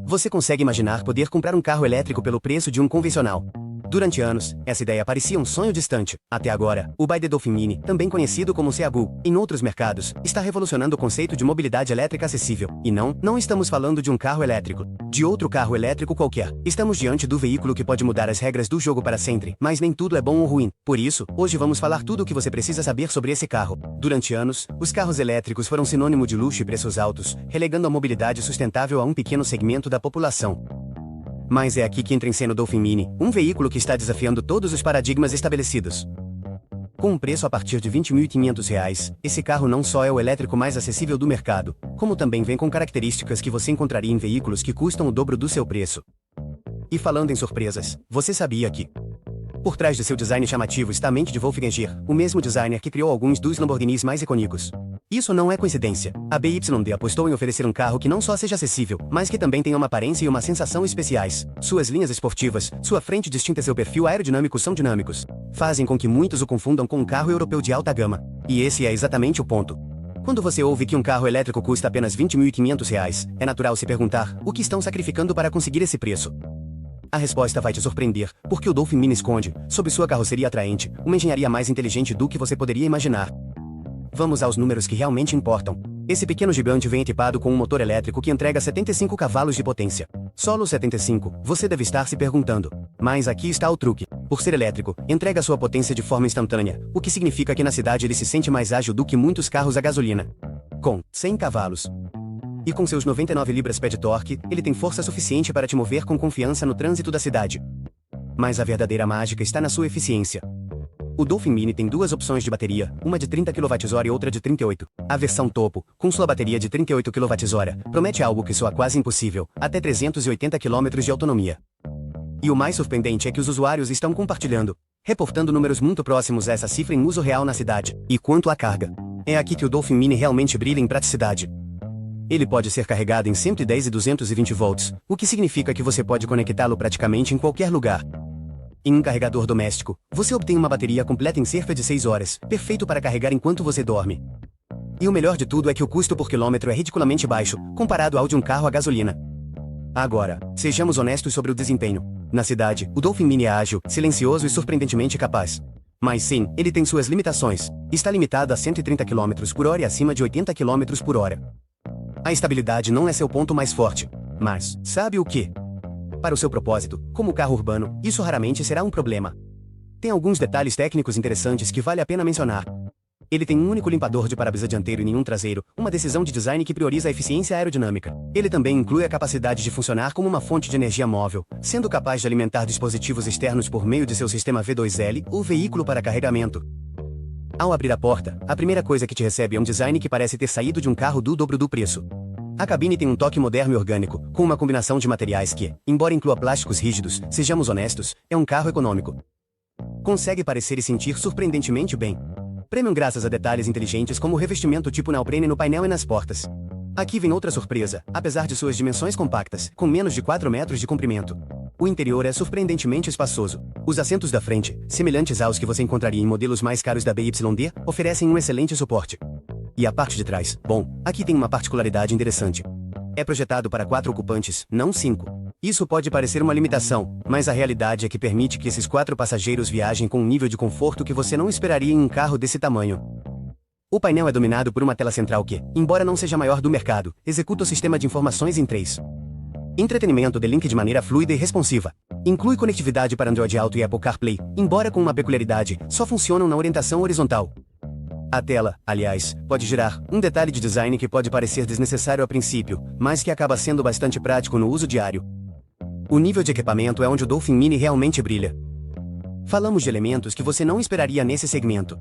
Você consegue imaginar poder comprar um carro elétrico pelo preço de um convencional? Durante anos, essa ideia parecia um sonho distante. Até agora, o BYD Dolphin Mini, também conhecido como Ceagu, em outros mercados, está revolucionando o conceito de mobilidade elétrica acessível. E não estamos falando de um carro elétrico. De outro carro elétrico qualquer. Estamos diante do veículo que pode mudar as regras do jogo para sempre, mas nem tudo é bom ou ruim. Por isso, hoje vamos falar tudo o que você precisa saber sobre esse carro. Durante anos, os carros elétricos foram sinônimo de luxo e preços altos, relegando a mobilidade sustentável a um pequeno segmento da população. Mas é aqui que entra em cena o Dolphin Mini, um veículo que está desafiando todos os paradigmas estabelecidos. Com um preço a partir de R$ 20.500, esse carro não só é o elétrico mais acessível do mercado, como também vem com características que você encontraria em veículos que custam o dobro do seu preço. E falando em surpresas, você sabia que por trás de seu design chamativo está a mente de Wolfgang Gier, o mesmo designer que criou alguns dos Lamborghinis mais icônicos. Isso não é coincidência. A BYD apostou em oferecer um carro que não só seja acessível, mas que também tenha uma aparência e uma sensação especiais. Suas linhas esportivas, sua frente distinta e seu perfil aerodinâmico são dinâmicos. Fazem com que muitos o confundam com um carro europeu de alta gama. E esse é exatamente o ponto. Quando você ouve que um carro elétrico custa apenas R$ 20.500, é natural se perguntar, o que estão sacrificando para conseguir esse preço? A resposta vai te surpreender, porque o Dolphin Mini esconde, sob sua carroceria atraente, uma engenharia mais inteligente do que você poderia imaginar. Vamos aos números que realmente importam. Esse pequeno gigante vem equipado com um motor elétrico que entrega 75 cavalos de potência. Solo 75, você deve estar se perguntando. Mas aqui está o truque. Por ser elétrico, entrega sua potência de forma instantânea, o que significa que na cidade ele se sente mais ágil do que muitos carros a gasolina. Com 100 cavalos. E com seus 99 libras-pé de torque, ele tem força suficiente para te mover com confiança no trânsito da cidade. Mas a verdadeira mágica está na sua eficiência. O Dolphin Mini tem duas opções de bateria, uma de 30 kWh e outra de 38. A versão topo, com sua bateria de 38 kWh, promete algo que soa quase impossível, até 380 km de autonomia. E o mais surpreendente é que os usuários estão compartilhando, reportando números muito próximos a essa cifra em uso real na cidade. E quanto à carga? É aqui que o Dolphin Mini realmente brilha em praticidade. Ele pode ser carregado em 110 e 220 volts, o que significa que você pode conectá-lo praticamente em qualquer lugar. Em um carregador doméstico, você obtém uma bateria completa em cerca de 6 horas, perfeito para carregar enquanto você dorme. E o melhor de tudo é que o custo por quilômetro é ridiculamente baixo, comparado ao de um carro a gasolina. Agora, sejamos honestos sobre o desempenho. Na cidade, o Dolphin Mini é ágil, silencioso e surpreendentemente capaz. Mas sim, ele tem suas limitações. Está limitado a 130 km por hora e acima de 80 km por hora. A estabilidade não é seu ponto mais forte. Mas, sabe o que? Para o seu propósito, como carro urbano, isso raramente será um problema. Tem alguns detalhes técnicos interessantes que vale a pena mencionar. Ele tem um único limpador de para-brisa dianteiro e nenhum traseiro, uma decisão de design que prioriza a eficiência aerodinâmica. Ele também inclui a capacidade de funcionar como uma fonte de energia móvel, sendo capaz de alimentar dispositivos externos por meio de seu sistema V2L, ou veículo para carregamento. Ao abrir a porta, a primeira coisa que te recebe é um design que parece ter saído de um carro do dobro do preço. A cabine tem um toque moderno e orgânico, com uma combinação de materiais que, embora inclua plásticos rígidos, sejamos honestos, é um carro econômico. Consegue parecer e sentir surpreendentemente bem. Premium graças a detalhes inteligentes como o revestimento tipo neoprene no painel e nas portas. Aqui vem outra surpresa, apesar de suas dimensões compactas, com menos de 4 metros de comprimento. O interior é surpreendentemente espaçoso. Os assentos da frente, semelhantes aos que você encontraria em modelos mais caros da BYD, oferecem um excelente suporte. E a parte de trás, bom, aqui tem uma particularidade interessante. É projetado para 4 ocupantes, não 5. Isso pode parecer uma limitação, mas a realidade é que permite que esses 4 passageiros viajem com um nível de conforto que você não esperaria em um carro desse tamanho. O painel é dominado por uma tela central que, embora não seja a maior do mercado, executa o sistema de informações em 3. Entretenimento de link de maneira fluida e responsiva. Inclui conectividade para Android Auto e Apple CarPlay, embora com uma peculiaridade, só funcionam na orientação horizontal. A tela, aliás, pode girar, um detalhe de design que pode parecer desnecessário a princípio, mas que acaba sendo bastante prático no uso diário. O nível de equipamento é onde o Dolphin Mini realmente brilha. Falamos de elementos que você não esperaria nesse segmento.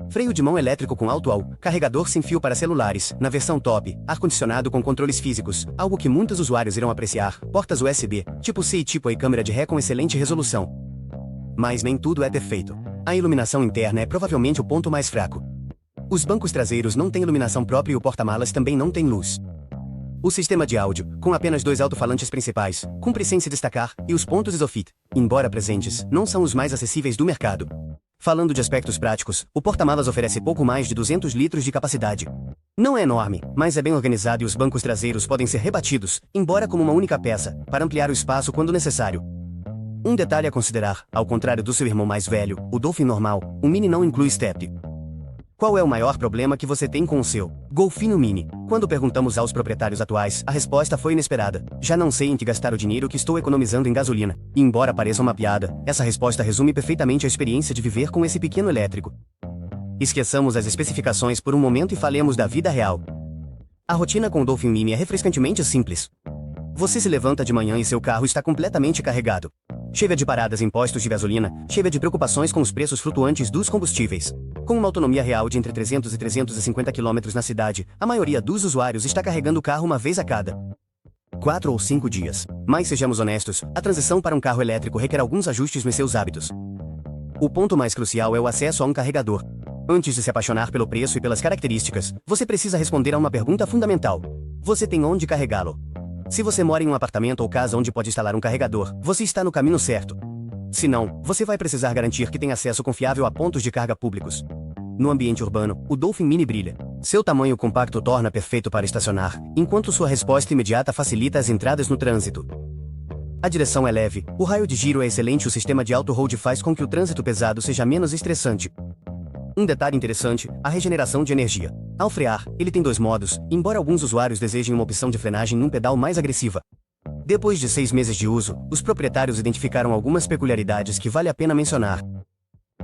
Freio de mão elétrico com alto-all, carregador sem fio para celulares, na versão top, ar-condicionado com controles físicos, algo que muitos usuários irão apreciar, portas USB, tipo C e tipo A e câmera de ré com excelente resolução. Mas nem tudo é perfeito. A iluminação interna é provavelmente o ponto mais fraco. Os bancos traseiros não têm iluminação própria e o porta-malas também não tem luz. O sistema de áudio, com apenas 2 alto-falantes principais, cumpre sem se destacar, e os pontos ISOFIT, embora presentes, não são os mais acessíveis do mercado. Falando de aspectos práticos, o porta-malas oferece pouco mais de 200 litros de capacidade. Não é enorme, mas é bem organizado e os bancos traseiros podem ser rebatidos, embora como uma única peça, para ampliar o espaço quando necessário. Um detalhe a considerar, ao contrário do seu irmão mais velho, o Dolphin normal, o Mini não inclui step. Qual é o maior problema que você tem com o seu Golfinho Mini? Quando perguntamos aos proprietários atuais, a resposta foi inesperada. Já não sei em que gastar o dinheiro que estou economizando em gasolina. E embora pareça uma piada, essa resposta resume perfeitamente a experiência de viver com esse pequeno elétrico. Esqueçamos as especificações por um momento e falemos da vida real. A rotina com o Dolphin Mini é refrescantemente simples. Você se levanta de manhã e seu carro está completamente carregado. Chega de paradas em postos de gasolina, chega de preocupações com os preços flutuantes dos combustíveis. Com uma autonomia real de entre 300 e 350 km na cidade, a maioria dos usuários está carregando o carro uma vez a cada 4 ou 5 dias. Mas sejamos honestos, a transição para um carro elétrico requer alguns ajustes nos seus hábitos. O ponto mais crucial é o acesso a um carregador. Antes de se apaixonar pelo preço e pelas características, você precisa responder a uma pergunta fundamental. Você tem onde carregá-lo? Se você mora em um apartamento ou casa onde pode instalar um carregador, você está no caminho certo. Se não, você vai precisar garantir que tem acesso confiável a pontos de carga públicos. No ambiente urbano, o Dolphin Mini brilha. Seu tamanho compacto torna perfeito para estacionar, enquanto sua resposta imediata facilita as entradas no trânsito. A direção é leve, o raio de giro é excelente e o sistema de auto-hold faz com que o trânsito pesado seja menos estressante. Um detalhe interessante, a regeneração de energia. Ao frear, ele tem 2 modos, embora alguns usuários desejem uma opção de frenagem num pedal mais agressiva. Depois de 6 meses de uso, os proprietários identificaram algumas peculiaridades que vale a pena mencionar.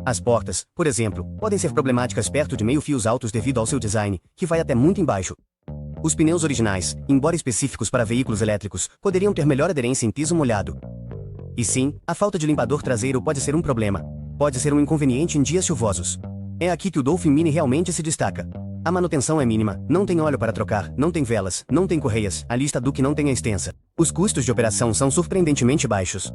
As portas, por exemplo, podem ser problemáticas perto de meio-fios altos devido ao seu design, que vai até muito embaixo. Os pneus originais, embora específicos para veículos elétricos, poderiam ter melhor aderência em piso molhado. E sim, a falta de limpador traseiro pode ser um problema. Pode ser um inconveniente em dias chuvosos. É aqui que o Dolphin Mini realmente se destaca. A manutenção é mínima, não tem óleo para trocar, não tem velas, não tem correias, a lista do que não tem é extensa. Os custos de operação são surpreendentemente baixos.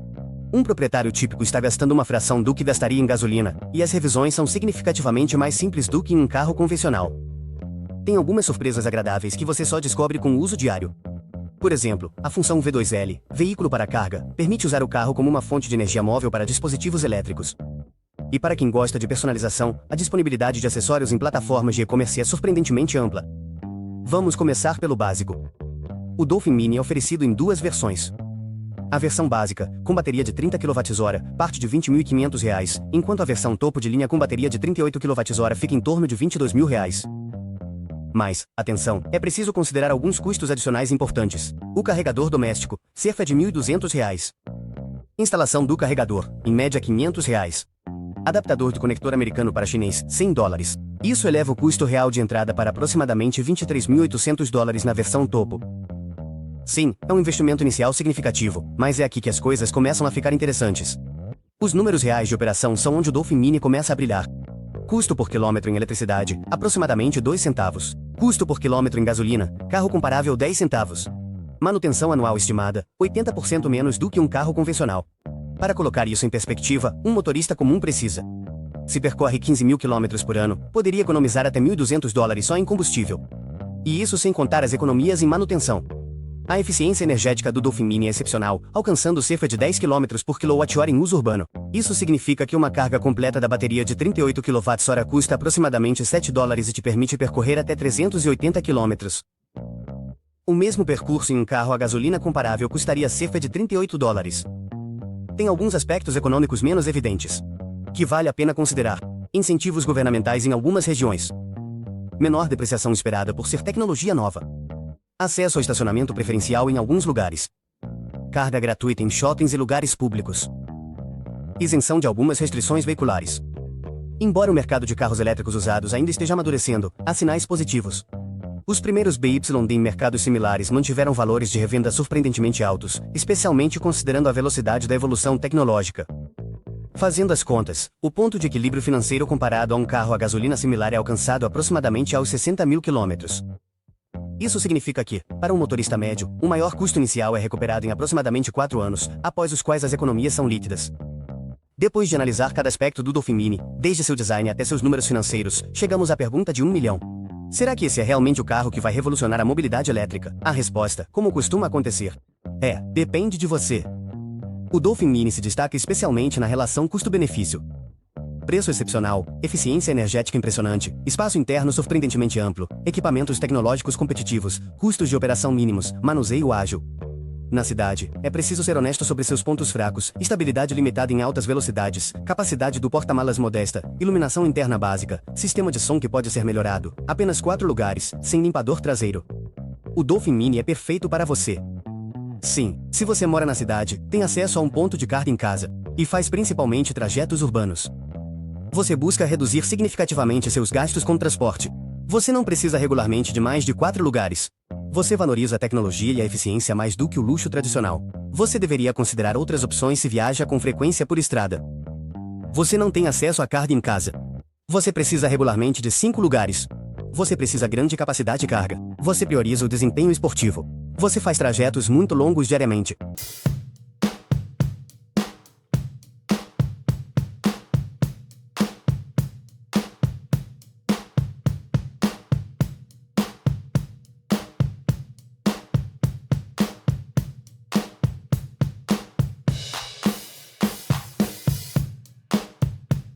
Um proprietário típico está gastando uma fração do que gastaria em gasolina, e as revisões são significativamente mais simples do que em um carro convencional. Tem algumas surpresas agradáveis que você só descobre com o uso diário. Por exemplo, a função V2L, veículo para carga, permite usar o carro como uma fonte de energia móvel para dispositivos elétricos. E para quem gosta de personalização, a disponibilidade de acessórios em plataformas de e-commerce é surpreendentemente ampla. Vamos começar pelo básico. O Dolphin Mini é oferecido em 2 versões. A versão básica, com bateria de 30 kWh, parte de R$ 20.500, enquanto a versão topo de linha com bateria de 38 kWh fica em torno de R$ 22.000. Mas, atenção, é preciso considerar alguns custos adicionais importantes. O carregador doméstico, cerca de R$ 1.200. Instalação do carregador, em média R$ 500. Adaptador de conector americano para chinês, $100. Isso eleva o custo real de entrada para aproximadamente $23.800 na versão topo. Sim, é um investimento inicial significativo, mas é aqui que as coisas começam a ficar interessantes. Os números reais de operação são onde o Dolphin Mini começa a brilhar. Custo por quilômetro em eletricidade, aproximadamente 2 centavos. Custo por quilômetro em gasolina, carro comparável 10 centavos. Manutenção anual estimada, 80% menos do que um carro convencional. Para colocar isso em perspectiva, um motorista comum precisa. Se percorre 15 mil quilômetros por ano, poderia economizar até $1.200 só em combustível. E isso sem contar as economias em manutenção. A eficiência energética do Dolphin Mini é excepcional, alcançando cerca de 10 km por kWh em uso urbano. Isso significa que uma carga completa da bateria de 38 kWh custa aproximadamente $7 e te permite percorrer até 380 km. O mesmo percurso em um carro a gasolina comparável custaria cerca de $38. Tem alguns aspectos econômicos menos evidentes, que vale a pena considerar. Incentivos governamentais em algumas regiões. Menor depreciação esperada por ser tecnologia nova. Acesso ao estacionamento preferencial em alguns lugares. Carga gratuita em shoppings e lugares públicos. Isenção de algumas restrições veiculares. Embora o mercado de carros elétricos usados ainda esteja amadurecendo, há sinais positivos. Os primeiros BYD em mercados similares mantiveram valores de revenda surpreendentemente altos, especialmente considerando a velocidade da evolução tecnológica. Fazendo as contas, o ponto de equilíbrio financeiro comparado a um carro a gasolina similar é alcançado aproximadamente aos 60 mil quilômetros. Isso significa que, para um motorista médio, o maior custo inicial é recuperado em aproximadamente 4 anos, após os quais as economias são líquidas. Depois de analisar cada aspecto do Dolphin Mini, desde seu design até seus números financeiros, chegamos à pergunta de 1 milhão. Será que esse é realmente o carro que vai revolucionar a mobilidade elétrica? A resposta, como costuma acontecer, é: depende de você. O Dolphin Mini se destaca especialmente na relação custo-benefício. Preço excepcional, eficiência energética impressionante, espaço interno surpreendentemente amplo, equipamentos tecnológicos competitivos, custos de operação mínimos, manuseio ágil. Na cidade, é preciso ser honesto sobre seus pontos fracos: estabilidade limitada em altas velocidades, capacidade do porta-malas modesta, iluminação interna básica, sistema de som que pode ser melhorado, apenas 4 lugares, sem limpador traseiro. O Dolphin Mini é perfeito para você. Sim, se você mora na cidade, tem acesso a um ponto de carga em casa, e faz principalmente trajetos urbanos. Você busca reduzir significativamente seus gastos com transporte. Você não precisa regularmente de mais de 4 lugares. Você valoriza a tecnologia e a eficiência mais do que o luxo tradicional. Você deveria considerar outras opções se viaja com frequência por estrada. Você não tem acesso à carga em casa. Você precisa regularmente de 5 lugares. Você precisa grande capacidade de carga. Você prioriza o desempenho esportivo. Você faz trajetos muito longos diariamente.